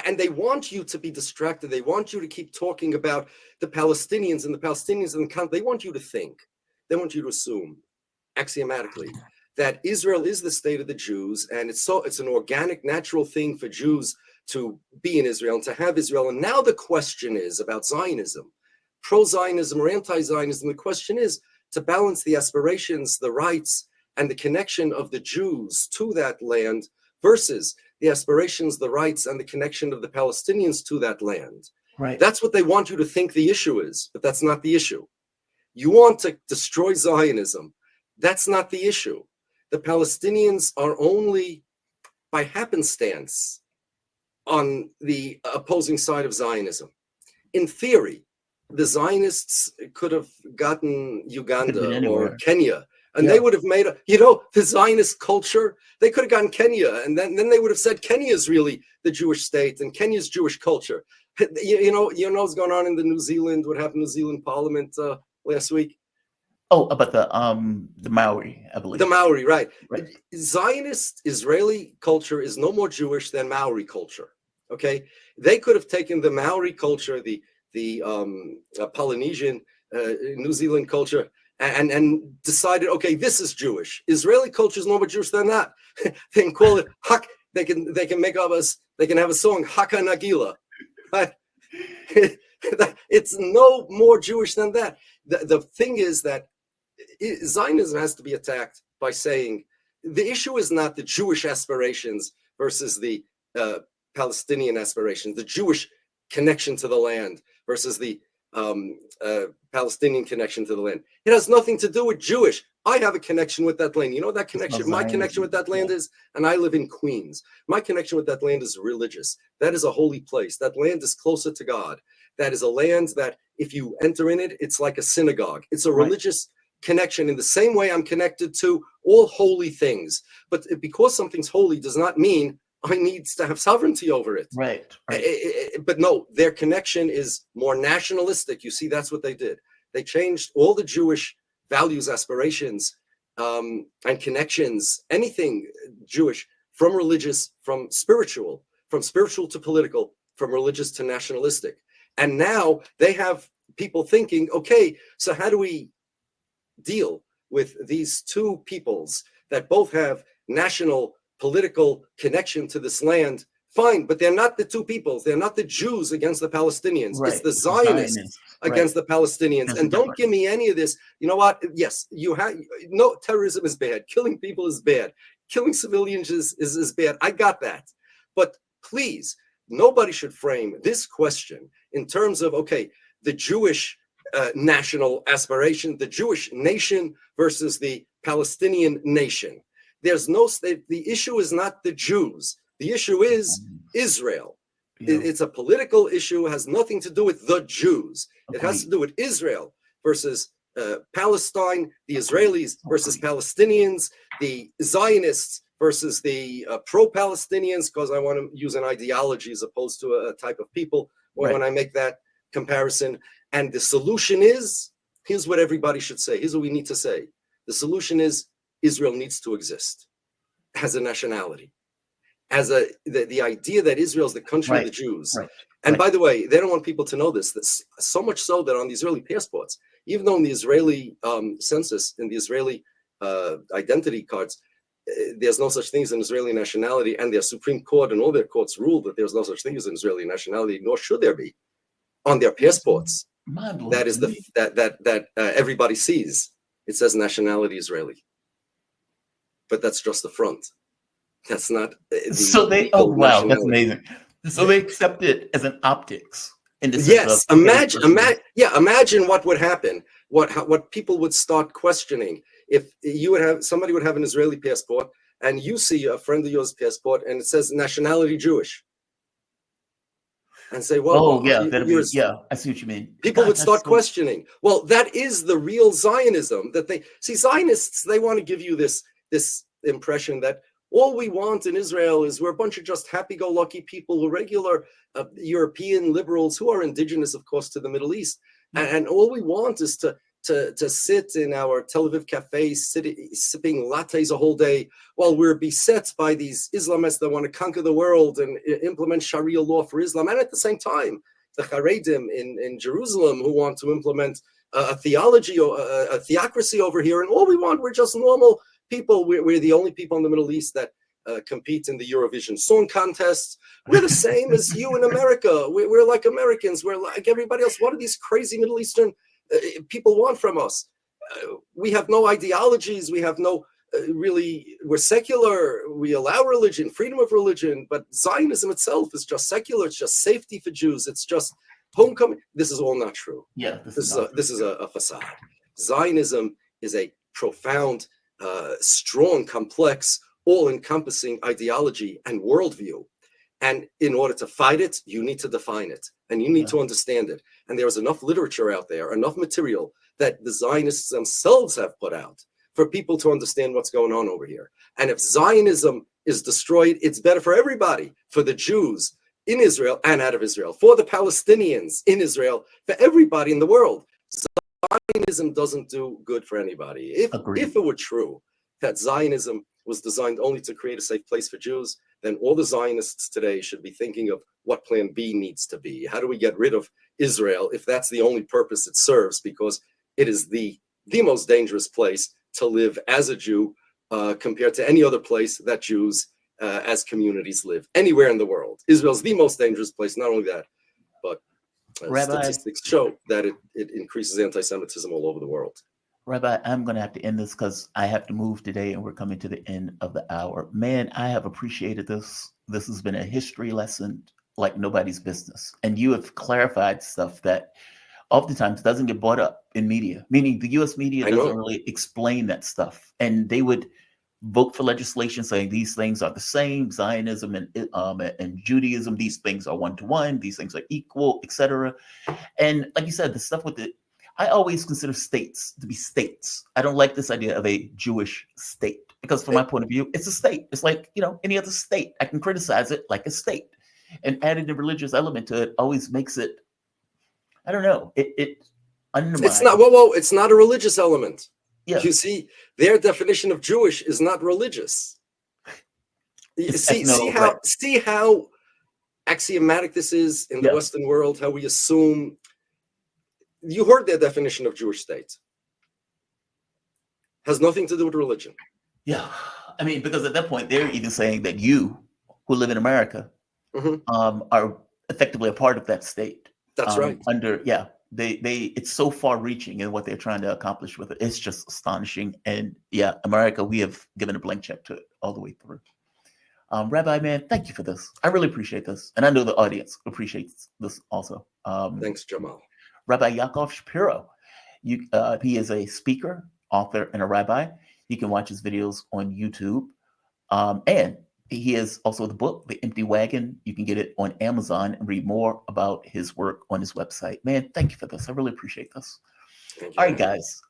B: And they want you to be distracted. They want you to keep talking about the Palestinians and the they want you to think. They want you to assume axiomatically that Israel is the state of the Jews, and it's an organic, natural thing for Jews to be in Israel and to have Israel. And now the question is about Zionism, pro-Zionism or anti-Zionism. The question is to balance the aspirations, the rights, and the connection of the Jews to that land versus the aspirations, the rights, and the connection of the Palestinians to that land.
A: Right.
B: That's what they want you to think the issue is, but that's not the issue. You want to destroy Zionism. That's not the issue. The Palestinians are only by happenstance on the opposing side of Zionism. In theory, the Zionists could have gotten Uganda or Kenya, and they would have made the Zionist culture. They could have gotten Kenya, and then they would have said Kenya is really the Jewish state and Kenya's Jewish culture. You know what's going on in the New Zealand? What happened in New Zealand Parliament last week?
A: Oh, about the Maori, I believe.
B: The Maori, right. Zionist Israeli culture is no more Jewish than Maori culture. Okay, they could have taken the Maori culture, the Polynesian, New Zealand culture, and decided, okay, this is Jewish. Israeli culture is no more Jewish than that. They can call it Hak. They can make up they can have a song Haka Nagila. Right? It's no more Jewish than that. The thing is that Zionism has to be attacked by saying the issue is not the Jewish aspirations versus the Palestinian aspirations, the Jewish connection to the land versus the Palestinian connection to the land. It has nothing to do with Jewish. I have a connection with that land. You know what that connection? My connection with that land is, and I live in Queens. My connection with that land is religious. That is a holy place. That land is closer to God. That is a land that if you enter in it, it's like a synagogue. It's a religious connection in the same way I'm connected to all holy things. But because something's holy does not mean I need to have sovereignty over it.
A: Right.
B: But no, their connection is more nationalistic. You see, that's what they did. They changed all the Jewish values, aspirations, and connections, anything Jewish, from religious, from spiritual to political, from religious to nationalistic. And now they have people thinking, okay, so how do we deal with these two peoples that both have national political connection to this land? Fine, but they're not the two peoples. They're not the Jews against the Palestinians.
A: Right.
B: It's the Zionists against the Palestinians.
A: That's
B: and don't give me any of this. You know what? Yes, you have no, terrorism is bad. Killing people is bad. Killing civilians is bad. I got that. But please, nobody should frame this question in terms of, okay, the Jewish national aspiration, the Jewish nation versus the Palestinian nation. There's no state. The issue is not the Jews. The issue is Israel. It's a political issue. It has nothing to do with the Jews. It has to do with Israel versus Palestine, the Israelis versus Palestinians, the Zionists versus the pro-Palestinians, because I want to use an ideology as opposed to a type of people when I make that comparison. And the solution is, here's what everybody should say. Here's what we need to say. The solution is Israel needs to exist as a nationality, as the idea that Israel is the country of the Jews. And by the way, they don't want people to know this. So much so that on the Israeli passports, even though in the Israeli census, in the Israeli identity cards, there's no such thing as an Israeli nationality, and their Supreme Court and all their courts ruled that there's no such thing as an Israeli nationality, nor should there be. On their passports, that is that everybody sees. It says nationality Israeli, but that's just the front. That's not.
A: So they. Oh wow, that's amazing. So they accept it as an optics. In the sense of
B: imagine what would happen. What people would start questioning if you would have somebody would have an Israeli passport and you see a friend of yours passport and it says nationality Jewish. And say, well,
A: I see what you mean.
B: People would start questioning. Well, that is the real Zionism that they see. Zionists, they want to give you this impression that all we want in Israel is we're a bunch of just happy-go-lucky people, we're regular European liberals who are indigenous, of course, to the Middle East, and all we want is to sit in our Tel Aviv cafe, sipping lattes a whole day while we're beset by these Islamists that want to conquer the world and implement Sharia law for Islam. And at the same time, the Haredim in Jerusalem who want to implement a theology or a theocracy over here. And all we want, we're just normal people. We're the only people in the Middle East that compete in the Eurovision Song Contest. We're the same as you in America. We're like Americans. We're like everybody else. What are these crazy Middle Eastern people want from us? We have no ideologies. We have no we're secular. We allow religion, freedom of religion, but Zionism itself is just secular. It's just safety for Jews. It's just homecoming. This is all not true.
A: Yeah,
B: this is a facade. Zionism is a profound, strong, complex, all-encompassing ideology and worldview. And in order to fight it, you need to define it and you need to understand it. And there is enough literature out there, enough material that the Zionists themselves have put out for people to understand what's going on over here. And if Zionism is destroyed, it's better for everybody, for the Jews in Israel and out of Israel, for the Palestinians in Israel, for everybody in the world. Zionism doesn't do good for anybody. If it were true that Zionism was designed only to create a safe place for Jews, then all the Zionists today should be thinking of what plan B needs to be. How do we get rid of Israel if that's the only purpose it serves? Because it is the most dangerous place to live as a Jew compared to any other place that Jews as communities live anywhere in the world. Israel's the most dangerous place. Not only that, but statistics show that it increases anti-Semitism all over the world.
A: Rabbi, I'm going to have to end this because I have to move today and we're coming to the end of the hour. Man, I have appreciated this. This has been a history lesson like nobody's business. And you have clarified stuff that oftentimes doesn't get brought up in media, meaning the US media doesn't really explain that stuff. And they would vote for legislation saying these things are the same, Zionism and Judaism, these things are one-to-one, these things are equal, etc. And like you said, the stuff with I always consider states to be states. I don't like this idea of a Jewish state because, from my point of view, it's a state. It's like, any other state. I can criticize it like a state, and adding the religious element to it always makes it. I don't know. It undermines.
B: It's not. Whoa! It's not a religious element.
A: Yeah.
B: You see, their definition of Jewish is not religious. See how axiomatic this is in the Western world. How we assume. You heard their definition of Jewish state. Has nothing to do with religion.
A: Yeah, I mean, because at that point they're even saying that you, who live in America, are effectively a part of that state.
B: That's right.
A: It's so far-reaching in what they're trying to accomplish with it. It's just astonishing. And yeah, America, we have given a blank check to it all the way through. Rabbi, man, thank you for this. I really appreciate this, and I know the audience appreciates this also.
B: Thanks, Jamal.
A: Rabbi Yakov Shapiro. He is a speaker, author, and a rabbi. You can watch his videos on YouTube. And he has also the book, The Empty Wagon. You can get it on Amazon and read more about his work on his website. Man, thank you for this. I really appreciate this. All right, guys.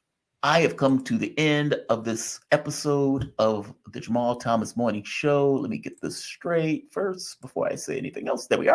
A: I have come to the end of this episode of the Jamal Thomas Morning Show. Let me get this straight first before I say anything else. There we are.